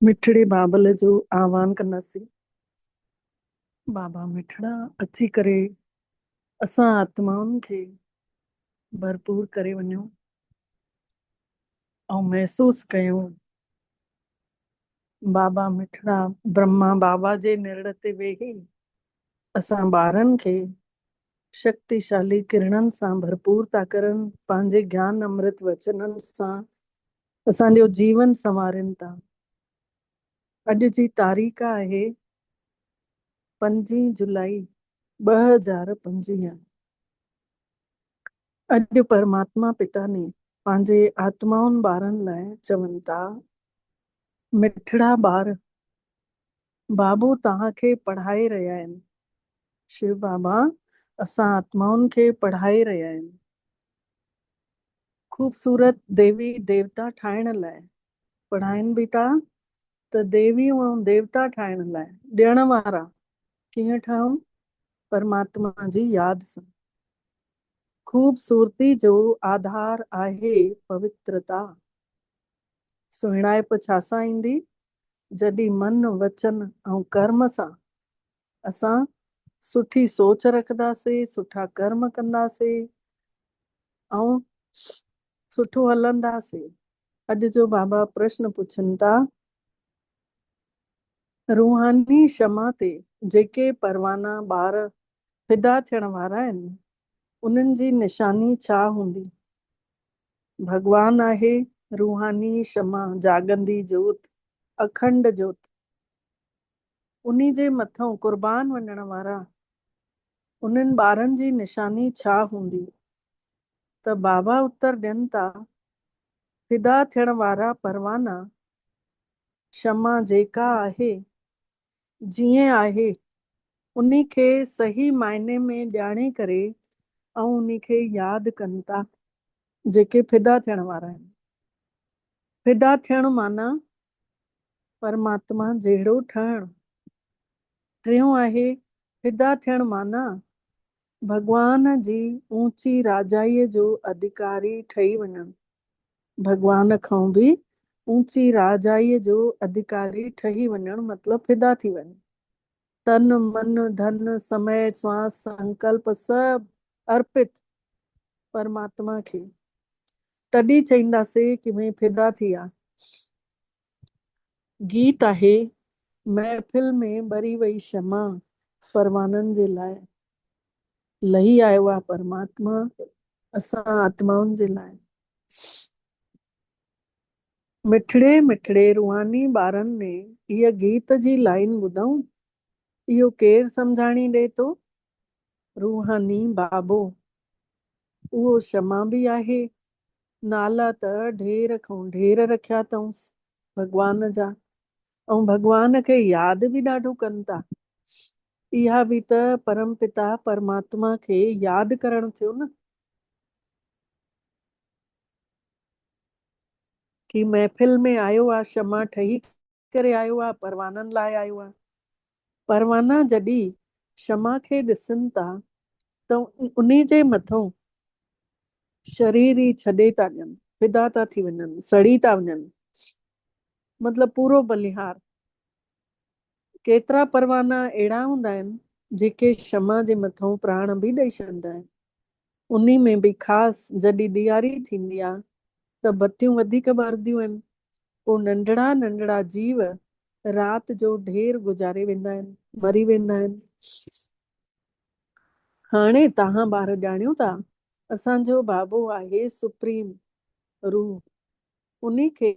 मिठड़े बाबल जो आह्वान कंदासीं। बाबा मिठड़ा अची करे असां आत्माउनि खे भरपूर करे वञूं ऐं महसूस कयूं। बाबा मिठड़ा ब्रह्मा बाबा जे निड़ ते वेही असां ॿारनि खे शक्तिशाली किरणनि सां भरपूर था करनि, पंहिंजे ज्ञान अमृत वचननि सां असांजो जीवन संवारनि था। अॼु जी तारीख़ आहे 5 जुलाई 2025। अॼु परमात्मा पिता ने पंहिंजे आत्माउनि ॿारनि लाइ चवनि था, मिठड़ा ॿार बाबू तव्हांखे पढ़ाए रहिया आहिनि। शिव बाबा असां आत्माउनि खे पढ़ाए रहिया आहिनि। ख़ूबसूरत देवी देवता ठाहिण लाइ पढ़ाइनि बि था, त देवियूं ऐं देवता ठाहिण लाइ ॾियण वारा कीअं ठहूं? परमात्मा जी यादि सां। ख़ूबसूरती जो आधार आहे पवित्रता। सुहिणाइप छा सां ईंदी? जॾहिं मन वचन ऐं कर्म सां असां सुठी सोच रखंदासीं, सुठा कर्म कंदासीं ऐं सुठो हलंदासीं। अॼु जो बाबा प्रश्न पुछनि था, रूहानी क्षमा ते जेके परवाना ॿार फिदा थियण वारा आहिनि, उन्हनि जी निशानी छा हूंदी? भगवान आहे रूहानी क्षमा, जागंदी जोत, अखंड जोत। उन्ही जे मथां कुर्बान वञण वारा उन्हनि ॿारनि जी निशानी छा हूंदी? त बाबा उत्तर ॾियनि था, फिदा थियण वारा परवाना क्षमा जेका आहे जीअं आहे उन्ही खे सही मायने में ॼाणे करे ऐं उन्ही खे यादि कनि था, जेके फिदा थियण वारा आहिनि। फिदा थियण माना परमात्मा जहिड़ो ठहणु। टियों आहे फिदा थियण माना भगवान जी ऊची राजाईअ जो अधिकारी ठही वञणु। भगवान खां बि ऊची राजाईअ जो अधिकारी ठही वञणु मतिलबु फिदा थी वञणु। तन मन धन समय श्वास संकल्प सभु अर्पित परमात्मा खे, तॾहिं चईंदासीं कि मैं फिदा थी विया। गीत आहे, महफ़िल में ॿरी वई क्षमा परवाननि जे लाइ। लही आयो आहे परमात्मा असां आत्माउनि जे लाइ। मिठड़े मिठड़े रूहानी ॿारनि में इहा गीत जी लाइन ॿुधऊं। इहो केरु सम्झाणी ॾे थो? रूहानी बाबो। उहो क्षमा बि आहे। नाला त ढेर खां ढेर रखिया अथऊंसि भगवान जा, ऐं भगवान खे यादि बि ॾाढो कनि था। इहा बि त परमपिता परमात्मा खे यादि करणु थियो न, कि महफ़िल में आयो आहे, क्षमा ठही करे आयो आहे, परवाननि लाइ आयो आहे। परवाना जॾहिं क्षमा खे ॾिसनि था त उन्ही जे मथां शरीर ई छॾे था ॾियनि, फिदा था थी वञनि, सड़ी था वञनि, मतिलबु पूरो बलिहार। केतिरा परवाना अहिड़ा हूंदा आहिनि जेके क्षमा जे मथां प्राण बि ॾेई छॾींदा आहिनि। उन्ही में बि ख़ासि जॾहिं ॾियारी थींदी आहे त बतियूं वधीक ॿरदियूं आहिनि। पोइ नंढड़ा नंढड़ा जीव राति जो ढेर गुज़ारे वेंदा आहिनि, मरी वेंदा आहिनि। हाणे तव्हां ॿार ॼाणियो था, असांजो बाबो आहे सुप्रीम रूह। उन्ही खे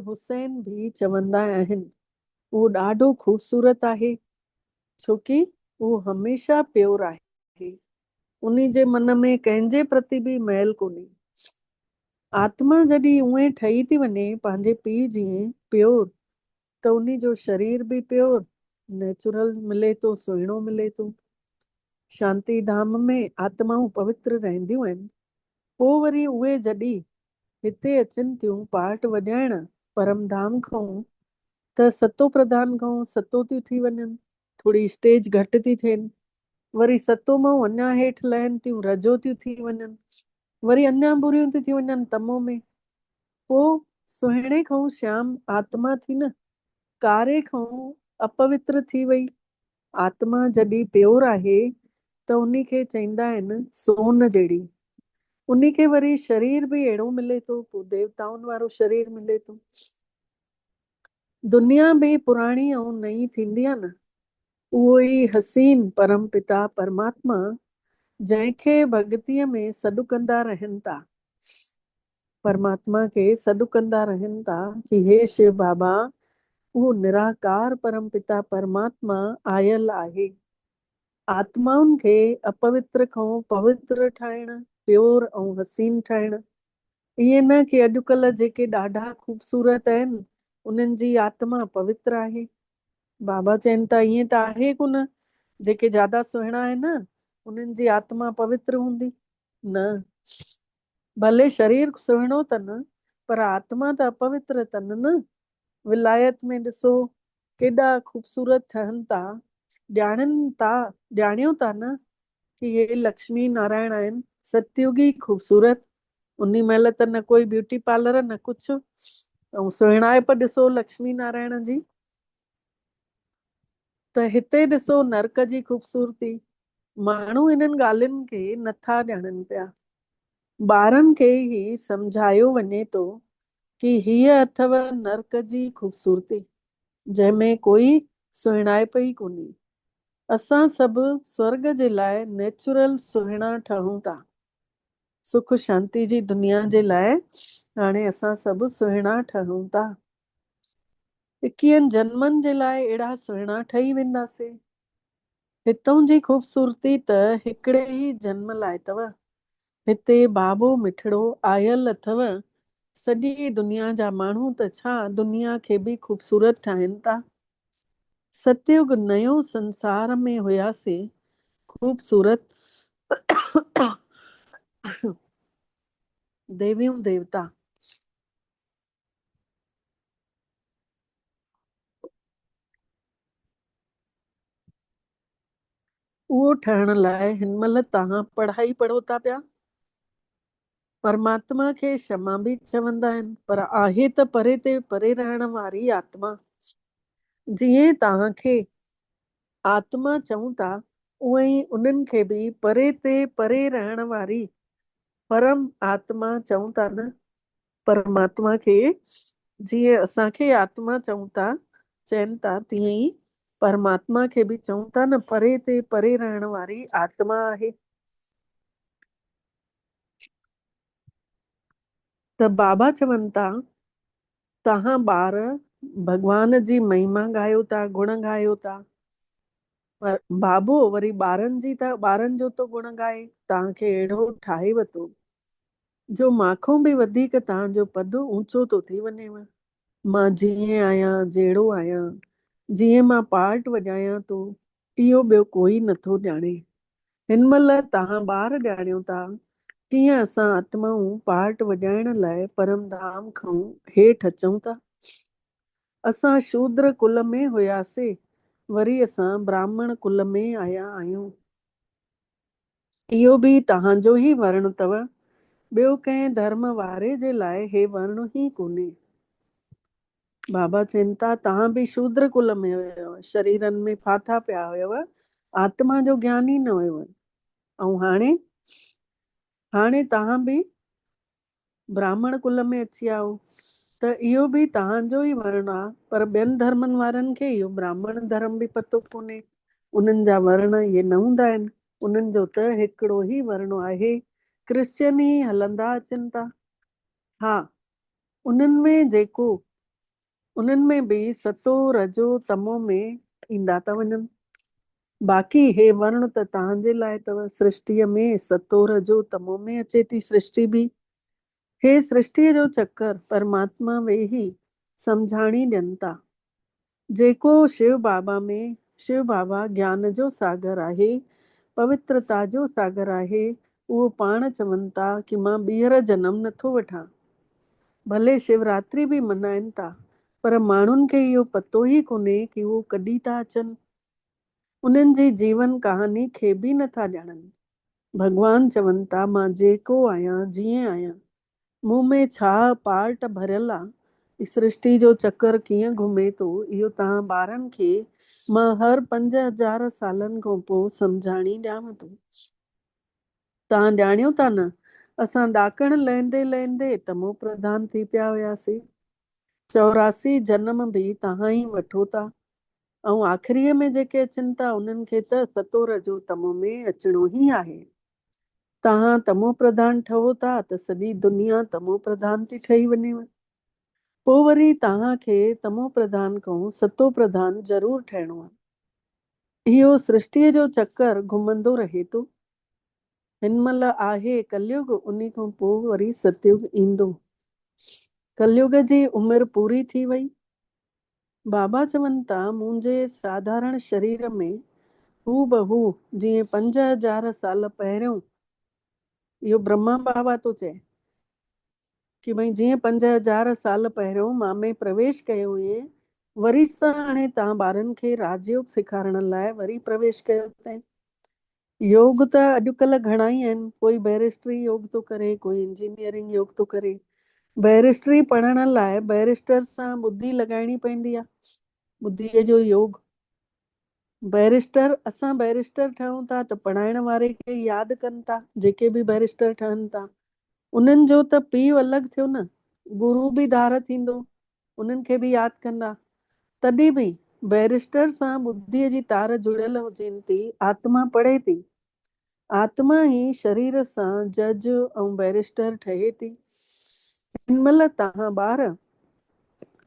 हुसैन भी चवंदा आहिनि। उहो ॾाढो ख़ूबसूरत आहे, छोकी उहो हमेशह प्योर आहे। उन्ही जे मन में कंहिंजे प्रति बि मैल कोन्हे। आत्मा जॾहिं उहे ठही थी वञे पंहिंजे पीउ जीअं प्योर, त उन्ही जो शरीर बि प्योर नेचुरल मिले थो, सुहिणो मिले थो। शांति धाम में आत्माऊं पवित्र रहंदियूं आहिनि। पोइ वरी उहे जॾहिं हिते अचनि थियूं पाठ वॼाइण परम धाम खां, त सतो प्रधान खां सतो थियूं थी वञनि, थोड़ी स्टेज घटि थी थियनि, वरी सतो मां अञा हेठि लहनि थियूं, रजो थियूं थी वञनि, वरी अञा बुरियूं थियूं थी वञनि तमो में। पोइ सुहिणे खां श्याम आत्मा थी न, कारे खां अपवित्र थी वई। आत्मा जॾहिं प्योर आहे त उन्ही खे चईंदा आहिनि सोन जहिड़ी। उन्ही खे वरी शरीर बि अहिड़ो मिले थो, पोइ देवताउनि वारो शरीर मिले थो। दुनिया बि पुराणी ऐं नई थींदी आहे न, उहो ई हसीन परम पिता परमात्मा जंहिंखे भॻतीअ में सॾु कंदा रहनि था, परमात्मा खे सॾु कंदा रहनि था कि हे शिव बाबा, उहो निराकार परम पिता परमात्मा आयल आहे। आत्माउनि खे अपवित्र खां पवित्र ठाहिण, प्योर ऐं हसीन ठाहिण। ईअं न कि अॼुकल्ह जेके ॾाढा ख़ूबसूरत आहिनि उन्हनि जी आत्मा पवित्र आहे। बाबा चवनि था ईअं त आहे कोन, जेके ज्यादा सुहिणा आहिनि उन्हनि जी आत्मा पवित्र हूंदी। न, भले शरीर सुहिणो अथनि पर आत्मा त अपवित्र अथनि न। विलायत में ॾिसो केॾा ख़ूबसूरत ठहनि था, ॼाणियूं था न कि हे लक्ष्मी नारायण आहिनि, सतयुगी ख़ूबसूरत। उन्ही महिल त न कोई ब्यूटी पार्लर न कुछ, ऐं सुहिणाइप ॾिसो लक्ष्मी नारायण जी। त हिते ॾिसो नर्क जी ख़ूबसूरती, माण्हू इन्हनि ॻाल्हियुनि खे नथा ॼाणनि पिया। ॿारनि खे ई सम्झायो वञे थो कि हीअ अथव नर्क जी ख़ूबसूरती, जंहिंमें कोई सुहिणाइप ई कोन्हे। असां सभु स्वर्ग जे लाइ नेचुरल सुहिणा ठहूं था। सुख शांति जी दुनिया जे लाइ हाणे असां सभु सुहिणा ठहूं था। 21 जन्मनि जे लाइ अहिड़ा सुहिणा ठही वेंदासीं। हितां जी ख़ूबसूरती त हिकिड़े ई जन्म लाइ अथव। हिते बाबो मिठड़ो आयल अथव। सॼी दुनिया जा माण्हू त छा दुनिया खे बि ख़ूबसूरत ठाहिनि था। सतयुग नयो संसार में हुयासीं ख़ूबसूरत देवियूं देवता। उहो ठहण लाइ हिन महिल तव्हां पढ़ाई पढ़ो था पिया। परमात्मा खे क्षमा बि चवंदा आहिनि, पर आहे त परे ते परे रहण वारी आत्मा। जीअं तव्हांखे आत्मा चऊं था, उअं ई उन्हनि खे बि परे ते परे रहण वारी परम आत्मा चऊं था न। परमात्मा खे जीअं असांखे आत्मा चऊं था, चवनि था, तीअं ई परमात्मा खे बि चऊं था न, परे ते परे रहण वारी आत्मा आहे। त बाबा चवनि था तव्हां ॿार भगवान जी महिमा ॻायो था, गुण ॻायो था, पर बाबो वरी ॿारनि जो तो गुण ॻाए, तव्हांखे अहिड़ो ठाहेव थो जो माखों बि वधीक तव्हांजो पद ऊंचो थो थी वञेव। मां जीअं आहियां, जहिड़ो आहियां, जीअं मां पार्ट वॼायां थो, इहो ॿियो कोई नथो ॼाणे। हिन महिल तव्हां ॿार ॼाणियो था कीअं असां आत्माऊं पार्ट वॼाइण लाइ परम धाम खां हेठि अचूं था। असां शूद्र कुल में हुयासीं, वरी असां ब्राह्मण कुल में आया आहियूं। इहो बि तव्हांजो ई वर्ण अथव, ॿियो कंहिं धर्म वारे जे लाइ हे वर्ण ई कोन्हे। बाबा चवनि था तव्हां बि शूद्र कुल में हुयव, शरीरनि में फाथा पिया हुयव, आत्मा जो ज्ञान ई न हुयव। ऐं हाणे तव्हां बि ब्राह्मण कुल में अची आयो, त इहो बि तव्हांजो ई वर्ण आहे, पर ॿियनि धर्मनि वारनि खे इहो ब्राह्मण धर्म बि पतो कोन्हे। उन्हनि जा वर्ण इहे न हूंदा आहिनि, उन्हनि जो त हिकिड़ो ई वर्ण आहे। क्रिश्चियन ई हलंदा अचनि था। हा, उन्हनि में बि सतो रजो तमो में ईंदा था वञनि। बाक़ी हे वर्ण त तव्हांजे लाइ अथव। सृष्टिअ में सतो रजो तमो में अचे थी सृष्टि बि। हे सृष्टिअ जो चक्कर परमात्मा वेही सम्झाणी ॾियनि था। जेको शिव बाबा ज्ञान जो सागर आहे, पवित्रता जो सागर आहे, उहो पाण चवनि था कि मां ॿीहर जनम नथो वठां। भले शिवरात्रि बि मल्हाइनि था, पर माण्हुनि खे इहो पतो ई कोन्हे कि उहो कॾहिं था अचनि। उन्हनि जी जीवन कहानी खे बि नथा ॼाणनि। भॻवान चवनि था मां जेको आहियां, जीअं आहियां, मूं में छा पार्ट भरियल आहे, सृष्टि जो चक्कर कीअं घुमे थो इहो तव्हां ॿारनि खे मां हर 5000 सालनि खां पोइ सम्झाणी ॾियांव थो। तव्हां ॼाणियो था न, असां ॾाकण लहंदे लहंदे तमो प्रधान थी पिया हुयासीं। 84 जन्म बि तव्हां ई वठो था, ऐं आख़िरीअ में जेके अचनि था उन्हनि खे त सतो रजो तमो में अचिणो ई आहे। तव्हां तमो प्रधान ठहो था त सॼी दुनिया तमो प्रधान थी ठही वञेव। पोइ वरी तव्हांखे तमो प्रधान खां सतो प्रधान ज़रूरु ठहिणो आहे। इहो सृष्टिअ जो चक्कर घुमंदो रहे थो। हिन महिल आहे कलयुग, उन खां पोइ वरी सतयुग ईंदो। कलयुग जी उमिरि पूरी थी वई। बाबा चवनि था मुंहिंजे साधारण शरीर में हू बहू जीअं 5000 साल पहिरियों, इहो ब्रह्मा बाबा थो चए कि भई जीअं 5000 साल पहिरियों मां में प्रवेश कयो हुई, वरी सां हाणे तव्हां ॿारनि खे राजयोग सेखारण लाइ वरी प्रवेश कयो अथई। योग त अॼुकल्ह घणा ई आहिनि, कोई बैरिस्ट्री योग थो करे, कोई इंजीनियरिंग योग थो करे। बैरिस्ट्री पढ़ण लाइ बैरिस्टर सां ॿुधी लॻाइणी पवंदी आहे, ॿुद्धीअ जो योग। बैरिस्टर, असां बैरिस्टर ठहूं था त पढ़ाइण वारे खे यादि कनि था, जेके बि बैरिस्टर ठहनि था उन्हनि जो त पीउ अलॻि थियो न, गुरू बि धार थींदो, उन्हनि खे बि यादि कंदा। तॾहिं बि बैरिस्टर सां ॿुद्धीअ जी तार जुड़ियल हुजनि थी, आत्मा पढ़े थी, आत्मा ई शरीर सां जज ऐं बैरिस्टर ठहे थी। हिन महिल तव्हां ॿार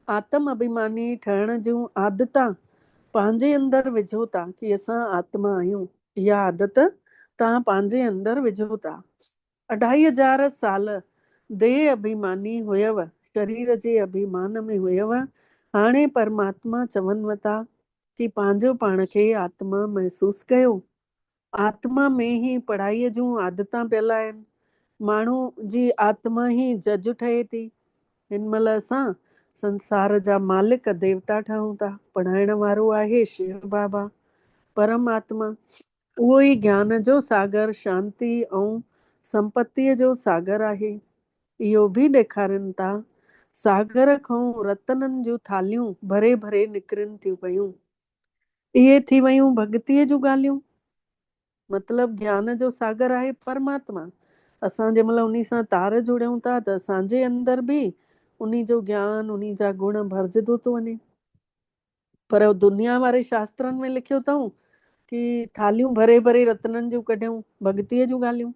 आत्म अभिमानी ठहण जूं आदतां पंहिंजे अंदरि विझो था कि असां आत्मा आहियूं। इहा आदत तव्हां पंहिंजे अंदरि विझो था। 2500 साल देह अभिमानी हुयव, शरीर जे अभिमान में हुयव। हाणे परमात्मा चवनि था कि पंहिंजो पाण खे आत्मा महसूस कयो। आत्मा में ई पढ़ाईअ जूं आदतां पियल आहिनि। माण्हू जी आत्मा ई जज ठहे थी। हिन महिल असां संसार जा मालिक देवता ठहूं था। पढ़ाइण वारो आहे शिव बाबा परमात्मा, उहो ई ज्ञान जो सागर, शांती ऐं संपत्तिअ जो सागर आहे। इहो बि ॾेखारनि था सागर खां रतननि जूं थालियूं भरे भरे निकिरनि थियूं पयूं। इहे थी वयूं भक्तीअ जूं ॻाल्हियूं। मतिलबु ज्ञान जो सागर आहे परमात्मा। असां जंहिं महिल उन सां तार जुड़ियूं था त असांजे अंदरि बि उन जो ज्ञान, उन जा गुण भरिजंदो थो वञे। पर दुनिया वारे शास्त्रनि में लिखियो अथऊं कि थालियूं भरे भरे रतननि जूं कढियूं, भक्तीअ जूं ॻाल्हियूं।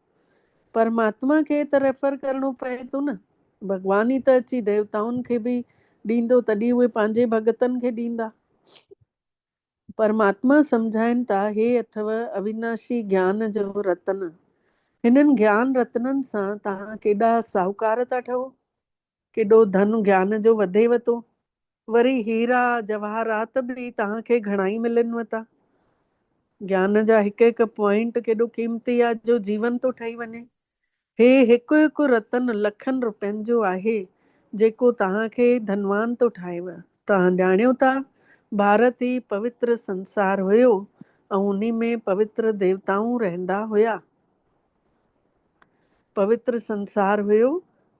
परमात्मा खे त रेफर करिणो पए थो न। भॻवान ई त अची देवताउनि खे बि ॾींदो, तॾहिं उहे पंहिंजे भगतनि खे ॾींदा। परमात्मा सम्झाइनि था, हे अथव अविनाशी ज्ञान जो रतन। हिननि ज्ञान रतननि सां तव्हां केॾा साहूकार था ठहो, केॾो धन ज्ञान जो वधेव थो। वरी हीरा जवाहरात बि तव्हांखे घणा ई मिलनव था। ज्ञान जा हिकु हिकु पॉइंट केॾो क़ीमती आहे जो जीवन थो ठही वञे। हे हिकु हिकु रतन लखनि रुपयनि जो आहे जेको तव्हांखे धनवान थो ठाहेव। तव्हां ॼाणियो था भारत ई पवित्र संसार हुयो ऐं उन में पवित्र देवताऊं रहंदा हुया। पवित्र संसार हुयो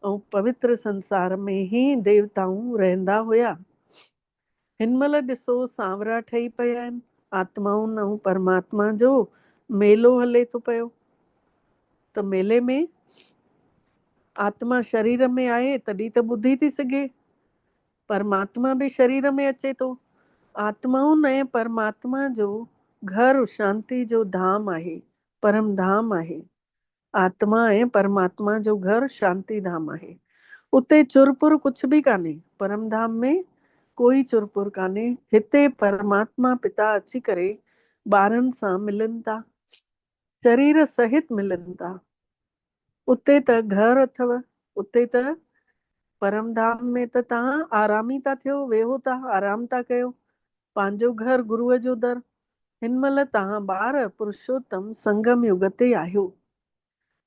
ऐं पवित्र संसार में ई देवताऊं रहंदा हुया। हिन महिल ॾिसो सांवरा ठही पिया आहिनि। आत्माउनि ऐं परमात्मा जो मेलो हले थो पियो। त मेले में आत्मा शरीर में आहे तॾहिं त ॿुधी थी सघे, परमात्मा बि शरीर में अचे थो। आत्माउनि ऐं परमात्मा जो घर शांति जो धाम आहे, परम धाम आहे। आत्मा ऐं परमात्मा जो घर शांति धाम आहे। उते चुरपुर कुछ बि कान्हे। परम धाम में कोई चुरपुर कान्हे। हिते परमात्मा पिता अची करे ॿारनि सां मिलनि था, शरीर सहित मिलनि था। उते त घर अथव, उते त परम धाम में त तव्हां आरामी था थियो, वेहो था, आराम था कयो, पंहिंजो घर गुरूअ जो दर। हिन महिल तव्हां ॿार पुरुषोत्तम संगम युग ते आहियो।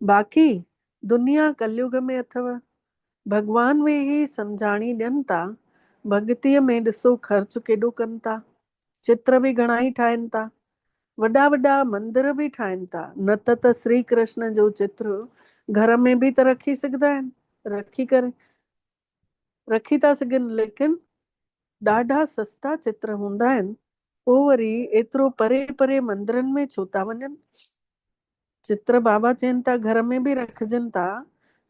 बाक़ी दुनिया कलयुग में अथव। भॻवान में ई सम्झाणी ॾियनि था। भॻतीअ में ॾिसो ख़र्चु केॾो कनि था, चित्र बि घणा ई ठाहिनि था, वॾा वॾा मंदिर बि ठाहिनि था। न त श्री कृष्ण जो चित्र घर में बि त रखी सघंदा आहिनि, रखी करे रखी था सघनि, लेकिन ॾाढा सस्ता चित्र हूंदा आहिनि। पोइ वरी एतिरो परे परे मंदरनि में छो था वञनि? चित्र बाबा चवनि था घर में बि रखजनि था,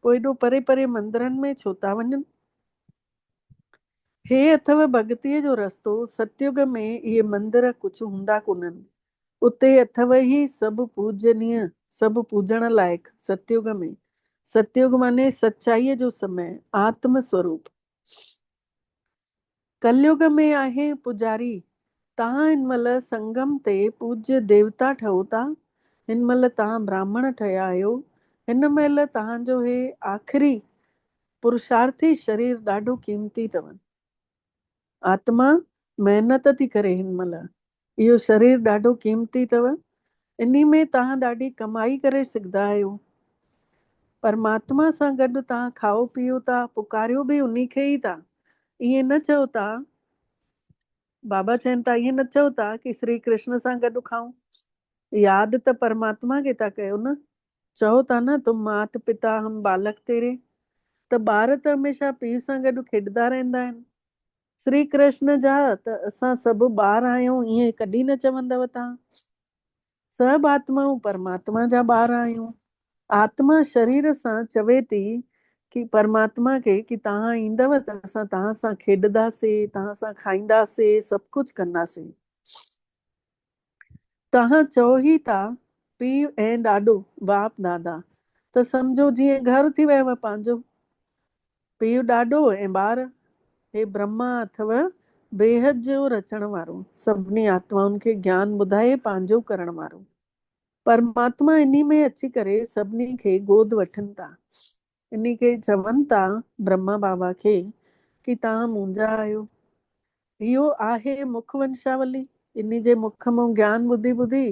पोइ एॾो परे परे मंदरनि में छो था वञनि? हे अथव भॻतीअ जो रस्तो। सतयुग में इहे मंदर कुझु हूंदा कोन्हनि, उते अथव ई सभु पूजनीय, सभु पूजण लाइक़। सतयुग में, सतयुग माने सच्चाईअ जो समय, आत्म स्वरूप। कलयुग में आहे पुजारी। तव्हां हिन महिल संगम ते पूज्य देवता ठहो था, हिन महिल तव्हां ब्राह्मण ठहिया आहियो। हिन महिल तव्हांजो हे आख़िरी पुरुषार्थी शरीर ॾाढो कीमती अथव। आत्मा महिनत थी करे हिन महिल, इहो शरीर ॾाढो कीमती अथव। इन में तव्हां ॾाढी कमाई करे सघंदा आहियो। परमात्मा सां गॾु तव्हां खाओ पीओ था, पुकारियो बि उन्ही खे ई था। ईअं न चओ था, बाबा चवनि था ईअं न चओ था कि श्री कृष्ण सां गॾु खाऊं, यादि त परमात्मा खे था कयो न। चओ था न, तुम मात पिता हम बालक तेरे। त ॿार त हमेशह पीउ सां गॾु खेॾंदा रहंदा आहिनि। श्री कृष्ण जा त असां सभु ॿार आहियूं, ईअं कॾहिं न चवंदव तव्हां। सभु आत्माऊं परमात्मा जा ॿार आहियूं। आत्मा शरीर सां चवे थी कि परमात्मा खे कि तव्हां ईंदव त असां तव्हां सां खेॾंदासीं, तव्हां सां खाईंदासीं, सभु कुझु कंदासीं। तव्हां चओ ई था पीउ ऐं ॾाॾो, बाप दादा, त सम्झो जीअं घर थी वियो पंहिंजो। पीउ ॾाॾो ऐं ॿार। हे ब्रह्मा अथव बेहद जो रचण वारो, सभिनी आत्माउनि खे ज्ञान ॿुधाए पंहिंजो करण वारो। परमात्मा इन्ही में अची करे सभिनी खे गोद वठनि था। इन्ही खे चवनि था ब्रह्मा बाबा खे कि तव्हां मुंहिंजा आहियो। इहो आहे मुख वंशावली। इन्ही जे मुख मां ज्ञान ॿुधी ॿुधी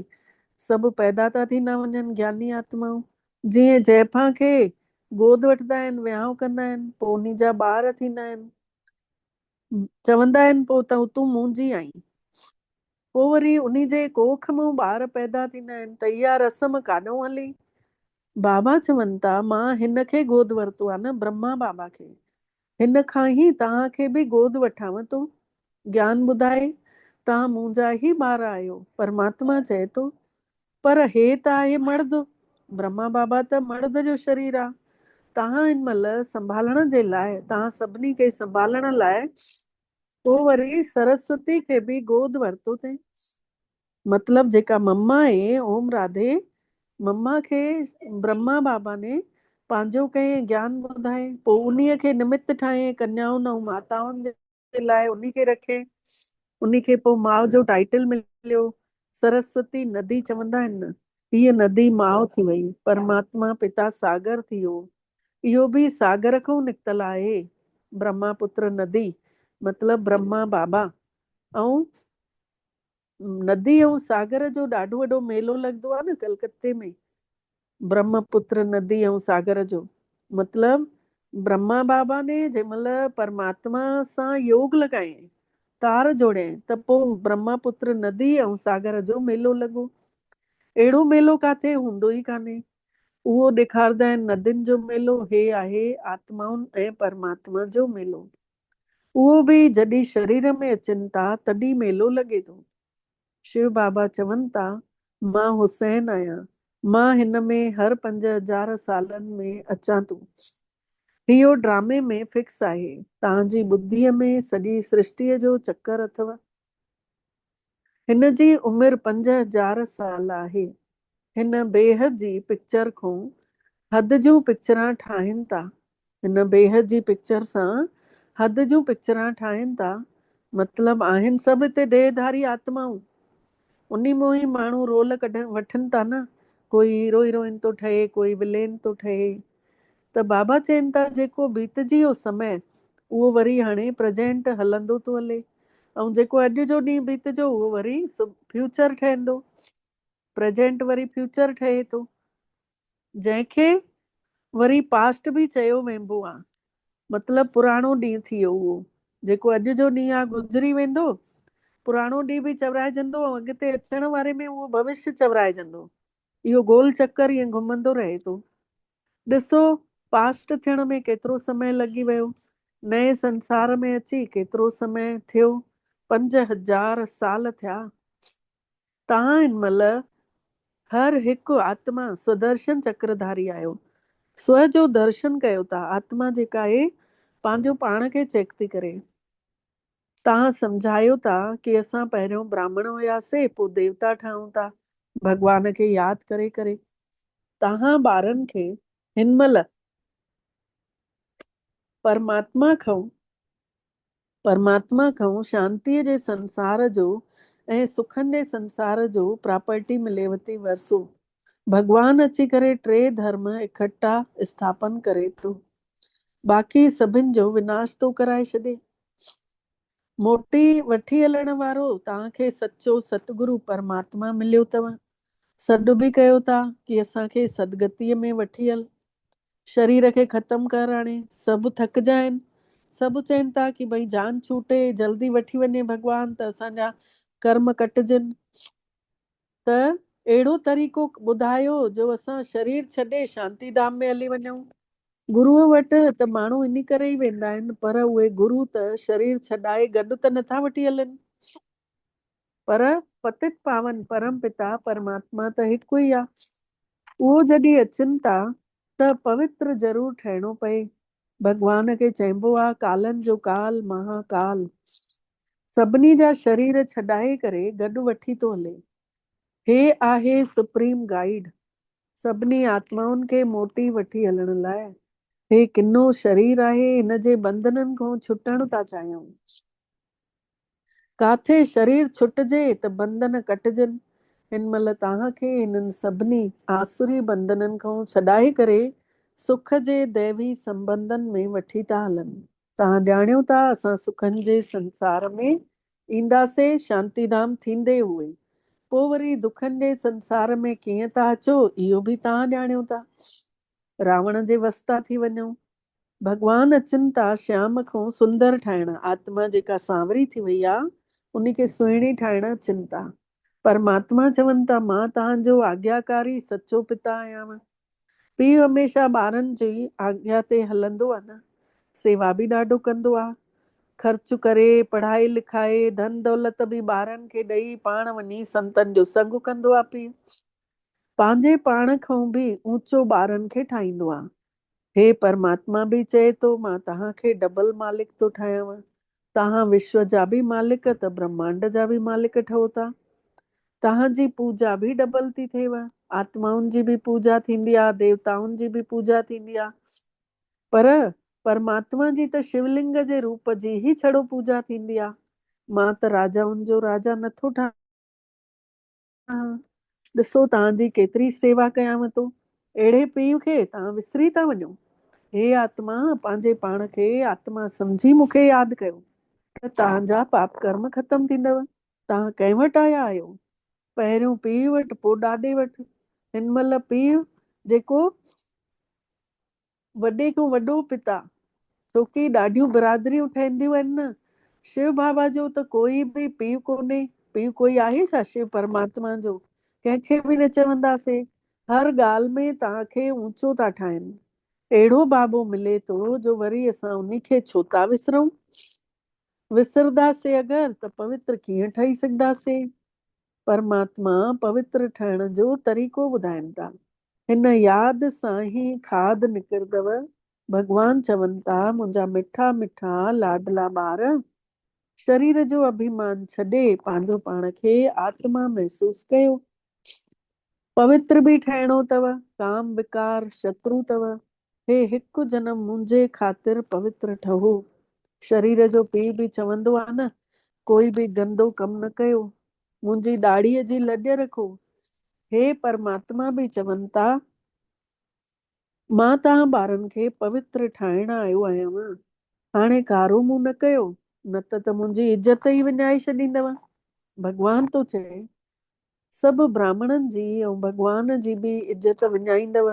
सभु पैदा था थी न वञनि ज्ञानी आत्माऊं। जीअं जाइफ़ां खे गोद वठंदा आहिनि, विहांउ कंदा आहिनि, पोइ उन्ही जा ॿार थींदा आहिनि। चवंदा आहिनि पोइ त तूं मुंहिंजी आई। पोइ वरी उन्ही जे कोख मां ॿार पैदा थींदा आहिनि, त इहा रस्म काॾों हली? बाबा चवनि था मां हिन खे गोद वरितो आहे न, ब्रह्मा बाबा खे। हिन खां ई तव्हांखे बि गोद वठांव थो, ज्ञान ॿुधाए तव्हां मुंहिंजा ई ॿार आहियो। परमात्मा चए थो, पर हे त आहे मर्द। ब्रह्मा बाबा त मर्द जो शरीर आहे। तव्हां हिन महिल संभालण जे लाइ, तव्हां सभिनी खे संभालण लाइ पोइ वरी सरस्वती खे बि गोद वरितो अथई। मतलब जेका मम्मा आहे ओम राधे, मम्मा खे ब्रह्मा बाबा ने पंहिंजो कईं ज्ञान ॿुधाए, पोइ उन्हीअ खे निमित्त ठाहे कन्याउनि ऐं माताउनि जे लाइ उन्ही खे रखे। उन्ही खे पोइ माउ जो टाइटल मिलियो, सरस्वती नदी चवंदा आहिनि न। हीअ नदी माउ थी वई, परमात्मा पिता सागर थी वियो। इहो बि सागर खां निकितल आहे, ब्रह्मापुत्र नदी, मतलब ब्रह्मा बाबा। ऐं नदी ऐं सागर जो ॾाढो वॾो मेलो लॻंदो आहे न कलकत्ते में, ब्रह्मपुत्र नदी ऐं सागर जो। मतलब ब्रह्मा बाबा ने जंहिंमहिल परमात्मा सां योग लॻायईं, तार जोड़ियईं, त पोइ ब्रह्मपुत्र नदी ऐं सागर जो मेलो लॻो। अहिड़ो मेलो काथे हूंदो ई कान्हे। उहो ॾेखारंदा आहिनि नदियुनि जो मेलो, हे आहे आत्माउनि ऐं परमात्मा जो मेलो। उहो बि जॾहिं शरीर में अचनि था तॾहिं मेलो लॻे थो। शिव बाबा चवनि था मां हुसैन आहियां, मां हिन में हर 5000 सालनि में अचां थो। इहो ड्रामे में फिक्स आहे। तव्हांजी ॿुद्धीअ में सॼी सृष्टिअ जो चक्कर अथव। हिन जी उमिरि 5000 साल आहे। हिन बेहद जी पिक्चर खां हद जूं पिक्चरां ठाहिनि था। हिन बेहद जी पिक्चर सां हद जूं पिक्चरां ठाहिनि था। मतलब आहिनि सभु हिते देहधारी आत्माऊं। उन्ही मों ई माण्हू रोल वठनि था न। कोई हीरो हीरोइन थो ठहे, कोई विलेन थो ठहे। त बाबा चवनि था जेको बीतजी वियो समय, उहो वरी हाणे प्रेजेंट हलंदो थो हले। ऐं जेको अॼु जो ॾींहुं बीतजो उहो वरी फ्यूचर ठहंदो। प्रेजेंट वरी फ्यूचर ठहे थो, जंहिंखे वरी पास्ट बि चयो वेंबो आहे। मतलब पुराणो ॾींहुं थी वियो उहो। जेको अॼु जो ॾींहुं आहे गुज़री वेंदो, पुराणो ॾींहुं बि चवराइजंदो, ऐं अॻिते अचण वारे में उहो भविष्य चवराइजंदो। इहो गोल चक्कर ईअं घुमंदो रहे थो। ॾिसो पास्ट थियण में केतिरो समय लॻी वियो। नए संसार में अची केतिरो समय थियो? 5000 साल थिया। तव्हां हिन महिल हर हिकु आत्मा सुदर्शन चक्रधारी आहियो। स्व जो दर्शन कयो था। आत्मा जेका आहे पंहिंजो पाण खे चेक थी करे। तव्हां सम्झायो था कि असां पहिरियों ब्राह्मण हुयासीं, पोइ देवता ठहूं था भॻवान खे यादि करे करे। तव्हां ॿारनि खे हिन महिल परमात्मा खां शांतीअ जे संसार जो ऐं सुखनि जे संसार जो प्रॉपर्टी मिलेव थी वरसो। भगवान अची करे 3 धर्म इकट्ठा स्थापन करे थो, बाक़ी सभिनि जो विनाश थो कराए छॾे। मोटी वठी हलण वारो तव्हांखे सचो सतगुरु परमात्मा मिलियो अथव। सॾु बि कयो था कि असांखे सदगतीअ में वठी हल। शरीर खे ख़तम कर। हाणे सभु थकिजा आहिनि। सभु चवनि था कि भई जान छूटे, जल्दी वठी वञे भॻवान त असांजा कर्म कटजनि। त अहिड़ो तरीक़ो ॿुधायो जो असां शरीर छॾे शांति धाम में हली वञूं। गुरूअ वटि त माण्हू इन करे ई वेंदा आहिनि, पर उहे गुरू त शरीर छॾाए गॾु त नथा वठी हलनि। पर पतित पावन परम पिता परमात्मा त हिकु ई आहे। उहो जॾहिं अचनि था त पवित्र ज़रूर ठहिणो पए। भगवान खे चइबो आहे कालनि जो काल महाकाल। सभिनी जा शरीर छॾाए करे गॾु वठी थो हले। हे आहे सुप्रीम गाइड सभिनी आत्माउनि खे मोटी वठी हलण लाइ। हे किनो शरीर आहे, हिन जे बंधननि खां छुटण था चाहियूं। काथे शरीर छुटजे त बंधन कटजनि। हिन महिल तव्हांखे हिननि सभिनी आसुरी बंधननि खां छॾाए करे सुख जे दैवी संबंधनि में वठी था हलनि। तव्हां ॼाणियो था असां सुखनि जे संसार में ईंदासीं शांतिधाम थींदे हुए, पोइ वरी दुखनि जे संसार में कीअं था अचो इहो बि तव्हां ॼाणियो था। रावण जे वस था थी वञो। भगवान अचनि था श्याम खां सुंदर ठाहिण। आत्मा जेका सांवरी थी वई आहे उनखे सुहिणी ठाहिण अचनि था। परमात्मा चवनि था मां तव्हांजो आज्ञाकारी सचो पिता आहियां। पीउ हमेशह ॿारनि जी आज्ञा ते हलंदो आहे न। सेवा बि ॾाढो कंदो आहे। ख़र्च करे पढ़ाई लिखाए धन दौलत बि ॿारनि खे ॾेई पाण वञी संतनि जो संग कंदो आहे। पीउ पंहिंजे पाण खां बि ऊचो ॿारनि खे ठाहींदो आहे। हे परमात्मा बि चए थो मां तव्हांखे डबल मालिक थो ठाहियांव। तव्हां विश्व जा बि मालिक त ब्रह्मांड जा बि मालिक ठहो था। तव्हांजी पूजा बि डबल थी थिएव। आत्माउनि जी बि पूजा थींदी आहे, देवताउनि जी बि पूजा थींदी आहे। पर परमात्मा जी त शिवलिंग जे रूप जी ही छड़ो पूजा थींदी आहे। मां त राजाउनि जो राजा नथो ठहां। ॾिसो तव्हांजी केतिरी सेवा कयांव थो। अहिड़े पीउ खे तव्हां विसरी था वञो। हे आत्मा पंहिंजे पाण खे आत्मा सम्झी मूंखे यादि कयो त तव्हांजा पाप कर्म ख़तम थींदव। तव्हां कंहिं वटि आया आहियो? पहिरियों पीउ वटि, पोइ ॾाॾे वटि। हिन महिल पीउ जेको वॾे खां वॾो पिता, छोकी ॾाढियूं बिरादरियूं ठहंदियूं आहिनि न। शिव बाबा जो त कोई बि पीउ कोन्हे। पीउ कोई आहे छा शिव परमात्मा जो? कंहिंखे बि न चवंदासीं। हर ॻाल्हि में तव्हांखे ऊचो था ठाहिनि। अहिड़ो बाबो मिले थो जो वरी असां उनखे छो था विसरूं। विसरदासीं अगरि त पवित्र कीअं ठही सघंदासीं। परमात्मा पवित्र ठहिण जो तरीक़ो ॿुधाइनि था। हिन यादि सां ई खाद निकिरंदव। भगवान चवनि था मुंहिंजा मिठा मिठा लाडला ॿार, शरीर जो अभिमान छॾे पंहिंजो पाण खे आत्मा महसूस कयो। पवित्र बि ठहिणो अथव। काम विकार शत्रु अथव। हे हिकु जन्म मुंहिंजे ख़ातिर पवित्र ठहो। शरीर जो पीउ बि चवंदो आहे न कोई बि गंदो कमु न कयो। मुंहिंजी ॾाड़ीअ जी लॼ रखो। हे परमात्मा बि चवनि था मां तव्हां ॿारनि खे पवित्र ठाहिण आयो आहियां। हाणे कारो मुंहुं न कयो, न त मुंहिंजी इज़त ई विञाए छॾींदव। भगवान थो चए सभु ब्राह्मणनि जी ऐं भगवान जी बि इज़त विञाईंदव।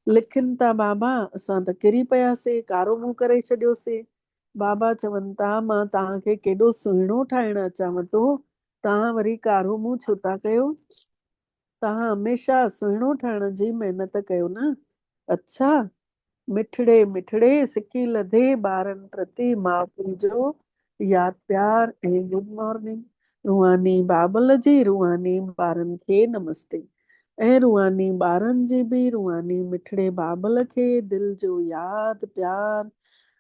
लिखनि था बाबा असां त किरी पियासीं, कारो मुंहुं करे छॾियोसीं। बाबा चवनि था मां तव्हांखे केॾो सुहिणो ठाहिण अचांव थो, तव्हां वरी कारो मुंहुं छो था कयो? तव्हां हमेशह सुहिणो ठहिण जी महिनत कयो न। अच्छा, मिठड़े मिठड़े सिकी लधे ॿारनि प्रति माउ पीउ जो यादि प्यार ऐं गुड मॉर्निंग। रूहानी बाबल जी रूहानी ॿारनि खे नमस्ते, ऐं रूहानी ॿारनि जी बि रूहानी मिठड़े बाबल खे दिलि जो यादि प्यार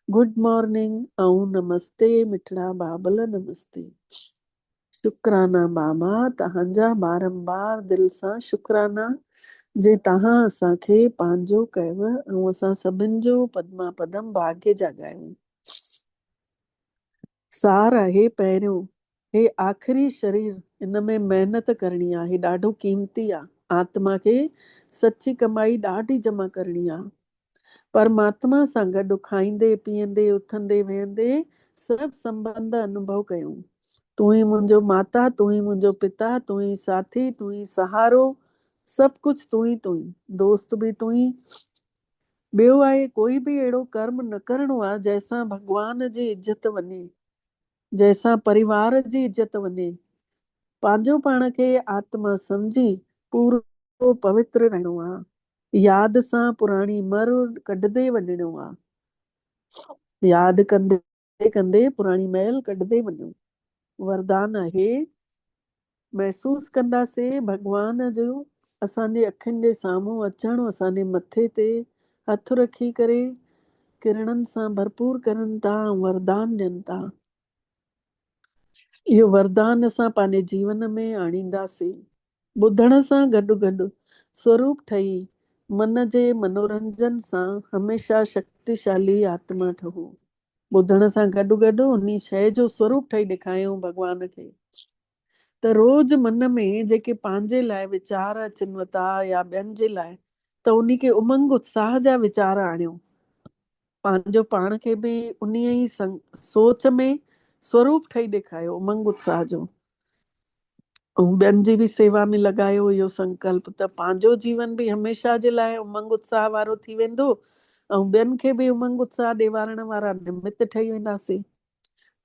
गुड मॉर्निंग ऐं नमस्ते मिठड़ा बाबल नमस्ते। शुक्राना बाबा, तव्हांजा बारंबार दिलि सां शुक्राना जे तव्हां असांखे पंहिंजो कयव ऐं असां सभिनि जो पदमा पदम भाग्य जाॻायूं। सार आहे पहिरियों, हे आख़िरी शरीर, इन में महिनत करणी आहे, हे ॾाढो क़ीमती आहे। आत्मा खे सची कमाई ॾाढी जमा करणी आहे। परमात्मा सां गॾु खाईंदे पीअंदे उथंदे वेहंदे सभु संबंध अनुभव कयूं। तूं ही मुंहिंजो माता, तूं ही मुंहिंजो पिता, तूं ही साथी, तूं ही सहारो, सभु कुझु तूं ही दोस्त बि तूं ही। ॿियो आहे कोई बि अहिड़ो कर्म न करिणो आहे जंहिंसां भॻवान जी इज़त वञे, जंहिंसां परिवार जी इज़त वञे। पंहिंजो पाण खे आत्मा सम्झी पूरो पवित्र रहणो आहे। यादि सां पुराणी मर कढंदे वञणो आहे। यादि कंदे कंदे पुराणी महल कढंदे वञो। वरदान आहे, महसूस कंदासीं भॻवान जो असांजे अखियुनि जे साम्हूं अचणु, असांजे मथे ते हथ रखी करे किरणनि सां भरपूर करनि था, वरदान ॾियनि था। इहो वरदान असां पंहिंजे जीवन में आणींदासीं। ॿुधण सां गॾु गॾु स्वरूप ठही मन जे मनोरंजन सां हमेशह शक्तिशाली आत्मा ठहो। ॿुधण सां गॾु गॾु उन शइ जो स्वरूप ठही ॾेखारियूं भॻवान खे। त रोज़ मन में जेके पंहिंजे लाइ वीचार अचनि था या ॿियनि जे लाइ, त उन खे उमंग उत्साह जा वीचार आणियो। पंहिंजो पाण खे बि उन ई सोच में स्वरूप ठही ॾेखारियो उमंग उत्साह जो, ऐं ॿियनि जी बि सेवा में लॻायो इहो संकल्प, त पंहिंजो जीवन बि हमेशह जे लाइ उमंग उत्साह वारो थी वेंदो ऐं ॿियनि खे बि उमंग उत्साह ॾेवारण वारा निमित ठही वेंदासीं।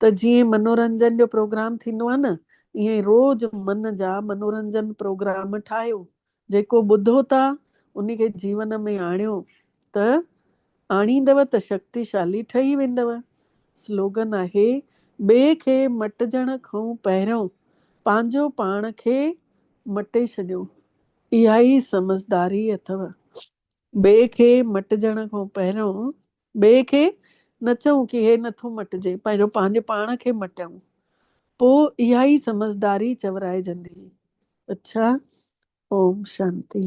त जीअं मनोरंजन जो प्रोग्राम थींदो आहे न, ईअं रोज़ मन जा मनोरंजन प्रोग्राम ठाहियो। जेको ॿुधो था उन खे जीवन में आणियो, त आणींदव त शक्तिशाली ठही वेंदव। स्लोगन आहे, ॿिए खे मटिजण खां पहिरियों पंहिंजो पाण खे मटे छॾियो। इहा ई समझदारी अथव। ॿिए खे मटिजण खां पहिरियों ॿिए खे न चऊं की हे नथो मटिजे, पहिरियों पंहिंजे पाण खे मटियूं, पोइ इहा ई समझदारी चवराइजंदी। अच्छा, ओम शांति।